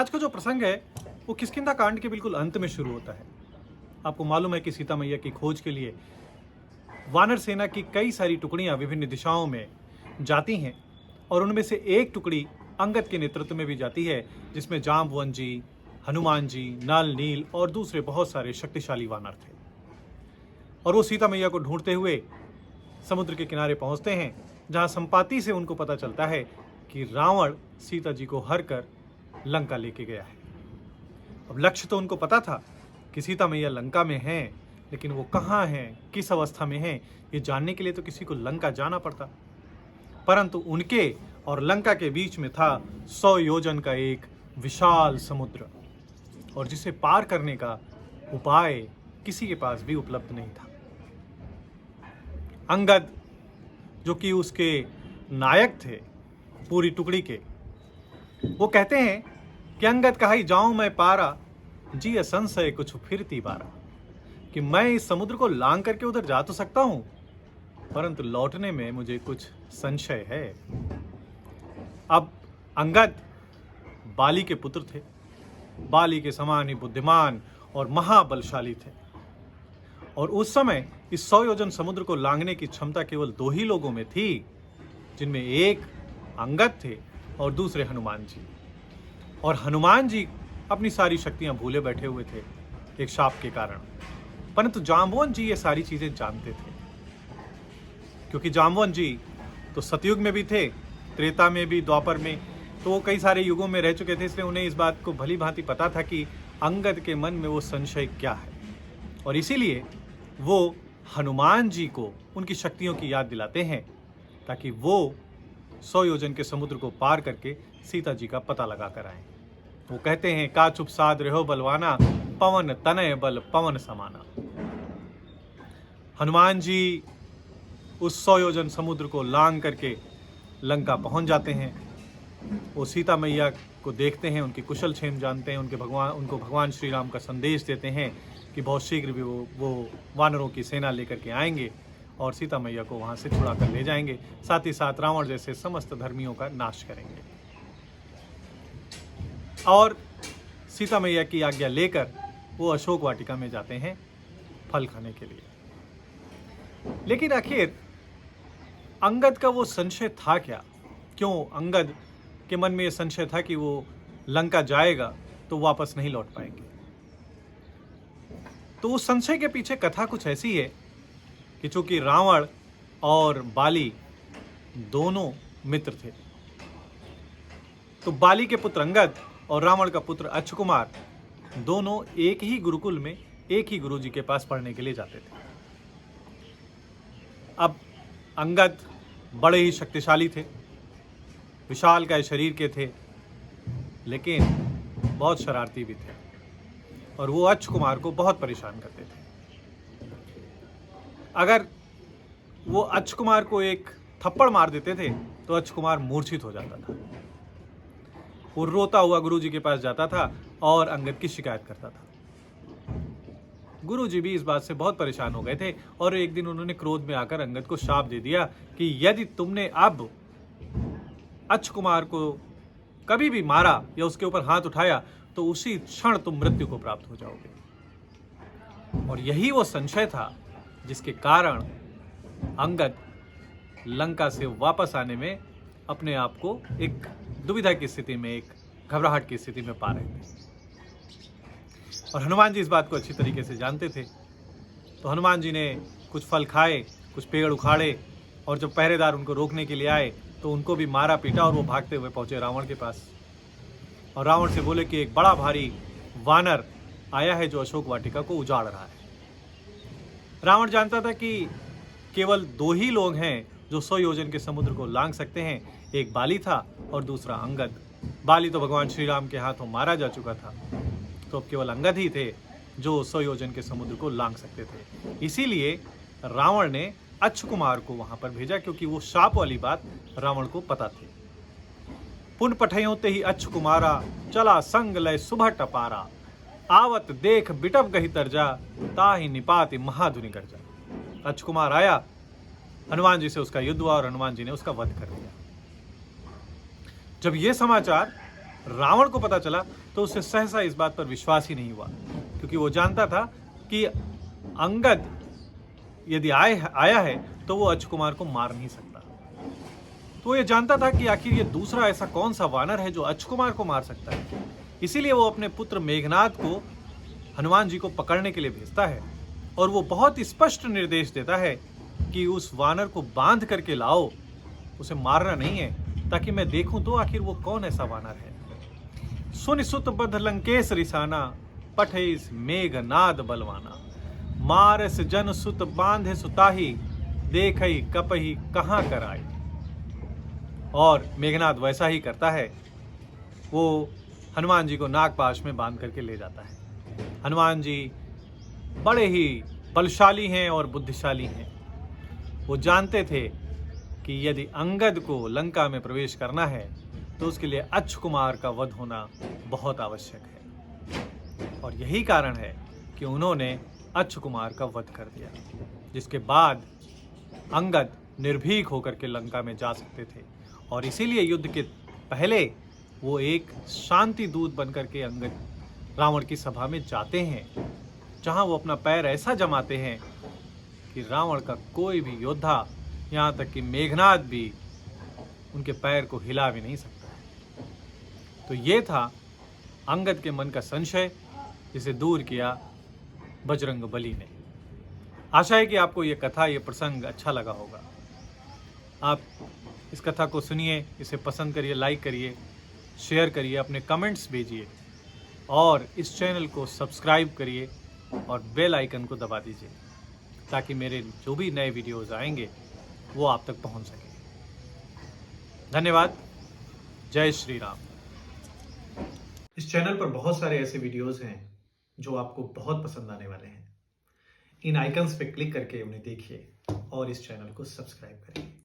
आज का जो प्रसंग है वो किष्किंधा कांड के बिल्कुल अंत में शुरू होता है। आपको मालूम है कि सीता मैया की खोज के लिए वानर सेना की कई सारी टुकड़ियां विभिन्न दिशाओं में जाती हैं और उनमें से एक टुकड़ी अंगद के नेतृत्व में भी जाती है, जिसमें जाम्बवन जी, हनुमान जी, नल, नील और दूसरे बहुत सारे शक्तिशाली वानर थे। और वो सीता मैया को ढूंढते हुए समुद्र के किनारे पहुंचते हैं, जहां संपाति से उनको पता चलता है कि रावण सीता जी को हर कर लंका लेके गया है। अब लक्ष्य तो उनको पता था कि सीता मैया लंका में हैं, लेकिन वो कहाँ हैं, किस अवस्था में हैं, ये जानने के लिए तो किसी को लंका जाना पड़ता। परंतु उनके और लंका के बीच में था 100 योजन का एक विशाल समुद्र, और जिसे पार करने का उपाय किसी के पास भी उपलब्ध नहीं था। अंगद, जो कि उसके नायक थे पूरी टुकड़ी के, वो कहते हैं कि अंगद कहा ही जाऊं मैं पारा, जी संशय कुछ फिरती बारा, कि मैं इस समुद्र को लांग करके उधर जा तो सकता हूं, परंतु लौटने में मुझे कुछ संशय है। अब अंगद बाली के पुत्र थे, बाली के समान ही बुद्धिमान और महाबलशाली थे, और उस समय इस 100 योजन समुद्र को लांघने की क्षमता केवल 2 ही लोगों में थी, जिनमें एक अंगद थे और दूसरे हनुमान जी। और हनुमान जी अपनी सारी शक्तियां भूले बैठे हुए थे एक शाप के कारण, परंतु जाम्बवन जी ये सारी चीजें जानते थे, क्योंकि जाम्बवन जी तो सतयुग में भी थे, त्रेता में भी, द्वापर में, तो वो कई सारे युगों में रह चुके थे, इसलिए उन्हें इस बात को भली भांति पता था कि अंगद के मन में वो संशय क्या है। और इसीलिए वो हनुमान जी को उनकी शक्तियों की याद दिलाते हैं, ताकि वो 100 योजन के समुद्र को पार करके सीता जी का पता लगा कर आए। वो कहते हैं, का चुप साध रहो बलवाना, पवन तनय बल पवन समाना। हनुमान जी उस 100 योजन समुद्र को लांग करके लंका पहुंच जाते हैं। वो सीता मैया को देखते हैं, उनकी कुशल क्षेम जानते हैं, उनको भगवान श्री राम का संदेश देते हैं कि बहुत शीघ्र भी वो वानरों की सेना लेकर के आएंगे और सीता मैया को वहां से छुड़ा कर ले जाएंगे, साथ ही साथ रावण जैसे समस्त धर्मियों का नाश करेंगे। और सीता मैया की आज्ञा लेकर वो अशोक वाटिका में जाते हैं फल खाने के लिए। लेकिन आखिर अंगद का वो संशय था क्या? क्यों अंगद के मन में ये संशय था कि वो लंका जाएगा तो वापस नहीं लौट पाएंगे? तो उस संशय के पीछे कथा कुछ ऐसी है कि चूंकि रावण और बाली दोनों मित्र थे, तो बाली के पुत्र अंगद और रावण का पुत्र अक्षकुमार दोनों एक ही गुरुकुल में एक ही गुरुजी के पास पढ़ने के लिए जाते थे। अब अंगद बड़े ही शक्तिशाली थे, विशालकाय शरीर के थे, लेकिन बहुत शरारती भी थे, और वो अक्षकुमार को बहुत परेशान करते थे। अगर वो अक्षकुमार को एक थप्पड़ मार देते थे तो अक्षकुमार मूर्छित हो जाता था। वो रोता हुआ गुरुजी के पास जाता था और अंगद की शिकायत करता था। गुरुजी भी इस बात से बहुत परेशान हो गए थे, और एक दिन उन्होंने क्रोध में आकर अंगद को शाप दे दिया कि यदि तुमने अब अक्षकुमार को कभी भी मारा या उसके ऊपर हाथ उठाया तो उसी क्षण तुम मृत्यु को प्राप्त हो जाओगे। और यही वो संशय था जिसके कारण अंगद लंका से वापस आने में अपने आप को एक दुविधा की स्थिति में, एक घबराहट की स्थिति में पा रहे थे। और हनुमान जी इस बात को अच्छी तरीके से जानते थे, तो हनुमान जी ने कुछ फल खाए, कुछ पेड़ उखाड़े, और जब पहरेदार उनको रोकने के लिए आए तो उनको भी मारा पीटा, और वो भागते हुए पहुंचे रावण के पास, और रावण से बोले कि एक बड़ा भारी वानर आया है जो अशोक वाटिका को उजाड़ रहा है। रावण जानता था कि केवल 2 ही लोग हैं जो 100 योजन के समुद्र को लांघ सकते हैं, एक बाली था और दूसरा अंगद। बाली तो भगवान श्री राम के हाथों मारा जा चुका था, तो अब केवल अंगद ही थे जो 100 योजन के समुद्र को लांघ सकते थे। इसीलिए रावण ने अक्षकुमार को वहां पर भेजा, क्योंकि वो शाप वाली बात रावण को पता थी। पुन पठयों ते ही अक्षकुमारा, चला संग लय सुबह टपारा, आवत देख बिटप गही तरजा, ताहि निपाति महाधुनि गर्जा। अक्षकुमार आया, हनुमान जी से उसका युद्ध हुआ और हनुमान जी ने उसका वध कर दिया। जब ये समाचार रावण को पता चला तो उसे सहसा इस बात पर विश्वास ही नहीं हुआ, क्योंकि वो जानता था कि अंगद यदि आया है तो वो अक्षकुमार को मार नहीं सकता। तो ये जानता था कि आखिर ये दूसरा ऐसा कौन सा वानर है जो अक्षकुमार को मार सकता है। इसीलिए वो अपने पुत्र मेघनाद को हनुमान जी को पकड़ने के लिए भेजता है और वो बहुत स्पष्ट निर्देश देता है कि उस वानर को बांध करके लाओ, उसे मारना नहीं है, ताकि मैं देखूं तो आखिर वो कौन ऐसा वानर है। सुन सुत बध लंकेश रिसाना, पठेस मेघनाद बलवाना, मारस जन सुत बांधे सुताही, देखई कपही कहाँ कराई। और मेघनाद वैसा ही करता है, वो हनुमान जी को नागपाश में बांध करके ले जाता है। हनुमान जी बड़े ही बलशाली हैं और बुद्धिशाली हैं। वो जानते थे कि यदि अंगद को लंका में प्रवेश करना है तो उसके लिए अक्षकुमार का वध होना बहुत आवश्यक है, और यही कारण है कि उन्होंने अक्षकुमार का वध कर दिया, जिसके बाद अंगद निर्भीक होकर के लंका में जा सकते थे। और इसीलिए युद्ध के पहले वो एक शांति दूत बनकर के अंगद रावण की सभा में जाते हैं, जहां वो अपना पैर ऐसा जमाते हैं कि रावण का कोई भी योद्धा, यहाँ तक कि मेघनाद भी उनके पैर को हिला भी नहीं सकता है। तो ये था अंगद के मन का संशय, जिसे दूर किया बजरंग बली ने। आशा है कि आपको ये कथा, ये प्रसंग अच्छा लगा होगा। आप इस कथा को सुनिए, इसे पसंद करिए, लाइक करिए, शेयर करिए, अपने कमेंट्स भेजिए और इस चैनल को सब्सक्राइब करिए और बेल आइकन को दबा दीजिए, ताकि मेरे जो भी नए वीडियोस आएंगे वो आप तक पहुंच सके। धन्यवाद। जय श्री राम। इस चैनल पर बहुत सारे ऐसे वीडियोस हैं जो आपको बहुत पसंद आने वाले हैं। इन आइकन्स पे क्लिक करके उन्हें देखिए और इस चैनल को सब्सक्राइब करिए।